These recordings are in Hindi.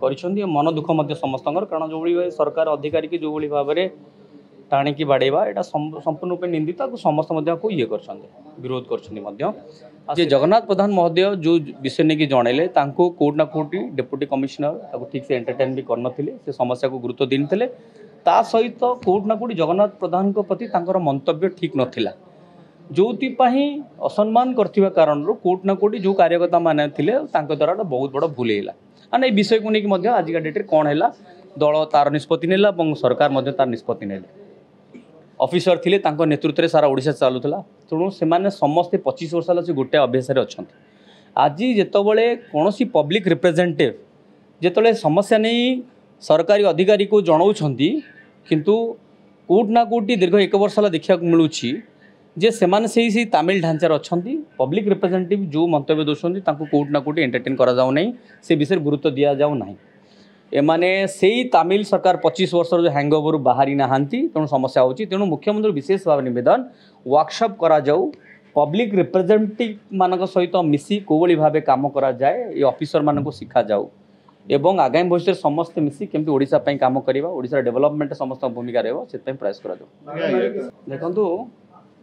କରିଛନ୍ତି मन दुख समस्त कारण जो सरकार अधिकारी की जो भाव में टाणिकी बाड़ेवा यहाँ संपूर्ण रूप निंदित समस्त को ये कर विरोध कर जगन्नाथ प्रधान महोदय जो विषय नहीं जनइले कोर्ट ना कोर्ट डेप्यूटी कमिशनर ठीक से एंटरटेन भी कर समस्या को गुरुत्व दी थे ता सहित कोर्ट ना कोर्ट जगन्नाथ प्रधान प्रति मंतव्य ठीक नाला जो असम्मान करथिबा कारण कोर्ट ना कोर्ट जो कार्यकर्ता माने द्वारा बहुत बड़ा भूल है विषय को लेकिन आज डेट्रे कौन है दल तार निष्पत्ति नेला सरकार तार निष्पत्ति नेले ऑफिसर थिले तांको नेतृत्व में सारा ओडिशा चलूला तेणु से समस्ते 25 वर्ष है गोटे अभ्यास अच्छा आज जितेबले कौन पब्लिक रिप्रेजेंटेटिव जिते समस्या नहीं सरकारी अधिकारी को जनाऊँ किंतु कोर्ट ना कोर्ट दीर्घ 1 वर्ष है देखा मिलूँ जे सेमाने से तमिल ढांचार अच्छा पब्लिक रिप्रेजेंटेटिव जो मंतव्य दौरान कोर्ट ना कोर्ट एंटरटेन करा जाऊ नहीं से विषय गुरुत्व दि जाऊ ना एमाने से तमिल सरकार 25 वर्ष जो हैंगओवर बाहरी ना तेणु समस्या होची तेणु मुख्यमंत्री विशेष भाव निवेदन वर्कशॉप करा जाऊ पब्लिक रिप्रेजेंटेटिव मान सहित मिसी कोवली भाव काम करा जाए ये ऑफिसर मान को शिखा जाऊ एवं आगामी भविष्य समस्त मिसी केमती ओडिशा पई काम करिबा ओडिशा डेवलपमेंट समस्त भूमिका रहबो से प्रयास करा जाऊ देखंतु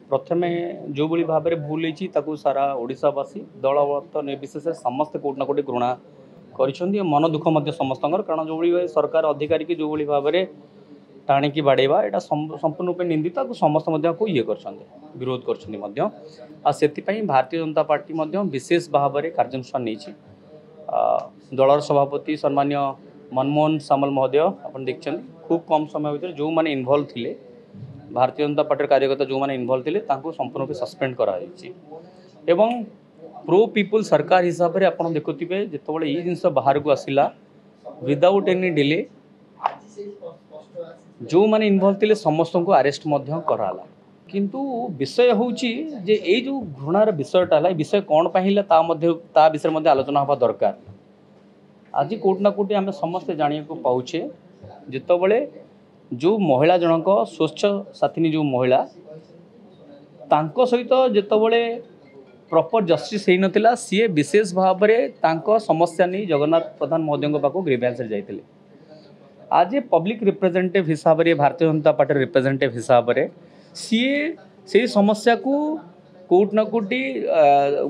प्रथमे जो भाई भाव में भूल होती सारा ओडिशावासी दल निर्विशेष समस्त कोर्ट ना कोर्ट घृणा कर मन दुख समस्त कारण जो सरकार अधिकारी की जो भाव में टाणिकी बाड़ेवा यहाँ संपूर्ण रूप निंदित समस्त को ये कर विरोध कर भारतीय जनता पार्टी विशेष भाव में कार्यानुष्ठान नहीं दलर सभापति सम्मान्य मनमोहन सामल महोदय आप देखते खूब कम समय भर जो मैंने इनवल्व थे भारतीय जनता पार्टी कार्यकर्ता जो मैंने इनवल्व थे संपूर्ण रूप सस्पेंड करा प्रो पीपुल सरकार हिसाब से आप देखुवे जिते ये जिन बाहर को आसला विदाउट एनी डिले जो मैंने इनवल्व थे समस्त को अरेस्ट कराला किंतु विषय हूँ जे ये जो घृणार विषयटा है विषय कौन पाइला ता विषय आलोचना हवा दरकार आज कोर्ट ना कोर्ट आम समस्ते जाना पाचे जितेबले जो महिला जनक स्वच्छ साथिनी जो महिला तांको सहित जितेबले प्रॉपर जस्टिस हो नाला सी विशेष भाव में समस्या नहीं जगन्नाथ प्रधान महोदय पाक ग्रीवेंस जाते आज पब्लिक रिप्रेजेंटेटिव हिसाब से भारतीय जनता पार्टी रिप्रेजेंटेटिव हिसाब से सी से समस्या को कोर्ट ना कोर्ट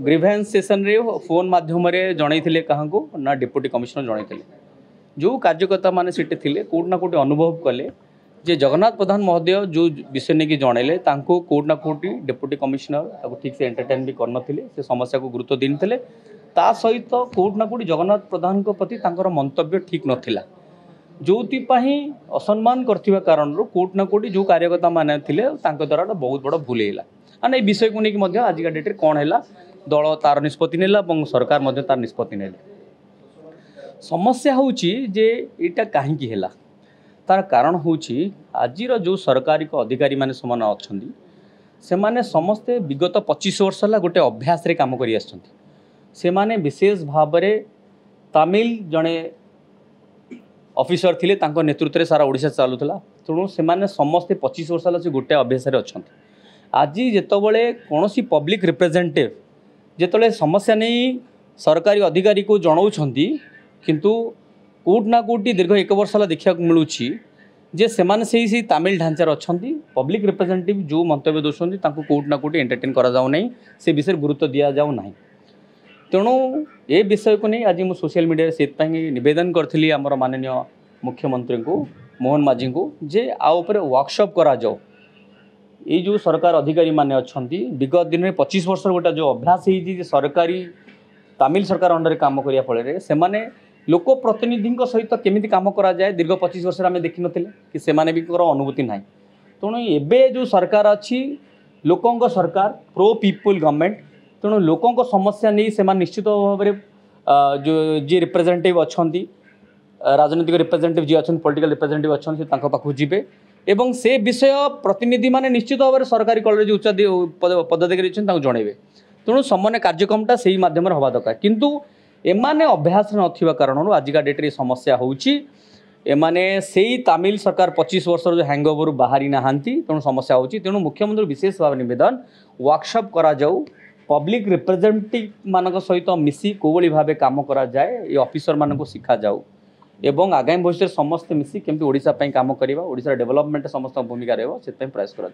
ग्रीवेंस सेशन रे फोन माध्यम जनई क्या ना डिप्यूटी कमिशनर जनई जो कार्यकर्ता मैंने सीटे थे कोर्ट ना कोर्ट अनुभव कले जे जगन्नाथ प्रधान महोदय जो विषय नहीं जनइले कोर्ट ना कोर्ट डेप्यूटी कमिशनर ठीक से एंटरटेन भी कर समस्या को गुरुत्व दी थे ता सहित कोर्ट ना कोर्ट जगन्नाथ प्रधान प्रति मंतव्य ठीक नाला जो असम्मान करथिबा कारण कोर्ट ना कोर्ट जो कार्यकर्ता माने द्वारा बहुत बड़ा भूल है विषय को लेकिन आज डेट्रे कौन है दल तार निष्पत्ति नेला सरकार तार निष्पत्ति नेले समस्या हूँ जे यहाँ कहीं तार कारण हूँ आज जो सरकारी अधिकारी माने समान अच्छा से समस्ते विगत 25 वर्ष है गोटे अभ्यास रे काम करी से माने विशेष भाव में तमिल जड़े ऑफिसर थिले तांको नेतृत्व में सारा ओडिशा चलूला तेणु से समस्ते 25 वर्ष है गोटे अभ्यास अच्छा आज जितेबले कौन पब्लिक रिप्रेजेंटेटिव जिते समस्या नहीं सरकारी अधिकारी को जनाऊँ किंतु कोर्ट ना कोर्ट दीर्घ 1 वर्ष है देखा मिलूँ जे सेमाने से तमिल ढांचार अच्छा पब्लिक रिप्रेजेंटेटिव जो मंतव्य दौरान कोर्ट ना कोर्ट एंटरटेन करा जाऊ नहीं से विषय गुरुत्व दि जाऊ ना तेणु ये विषय को नहीं आज मुझे सोशल मीडिया से निवेदन करी आमर माननीय मुख्यमंत्री को मोहन माझी को जे आउपर वर्कशॉप करा जाओ ये जो सरकार अधिकारी माने अच्छा विगत दिन में 25 वर्ष गोटा जो अभ्यास है सरकारी तमिल सरकार अंडर काम करने फल से लोक प्रतिनिधि सहित केमी कम करा जाए दीर्घ 25 वर्ष आम देखी नी कि से भी अनुभूति ना तेणु एवं जो सरकार अच्छी लोकों सरकार प्रो पीपुल गवर्नमेंट तेणु लोकों समस्या नहीं से निश्चित भाव में जो जी रिप्रेजेंटेटिव अच्छा राजनीतिक रिप्रेजेंटेटिव जी अच्छा पॉलिटिकल रिप्रेजेंटेटिव अच्छा पाखु जी एवं से विषय प्रतिनिधि माने निश्चित भाव में सरकारी कॉलेज उच्च पदाधिकारी जनइबे तेणु सामान्य कार्यक्रमटा से माध्यम हवा दरकार किंतु एमाने अभ्यास नथिबा कारण आजिका डेट्रे समस्या होउची एमाने से तमिल सरकार 25 वर्ष जो हैंगओवर बाहरी ना तेणु समस्या होउची तेणु मुख्यमंत्री विशेष भाव निवेदन वर्कशॉप करा जाऊ पब्लिक रिप्रेजेंटेटिव मान सहित मिसी कोवली भाव काम करा जाए ये ऑफिसर मान को शिखा जाऊ एवं आगामी भविष्य समस्ते मिसी केमती ओडिशा पई काम करबा ओडिशा डेवलपमेंट समस्त भूमिका रहबो से प्रयास करा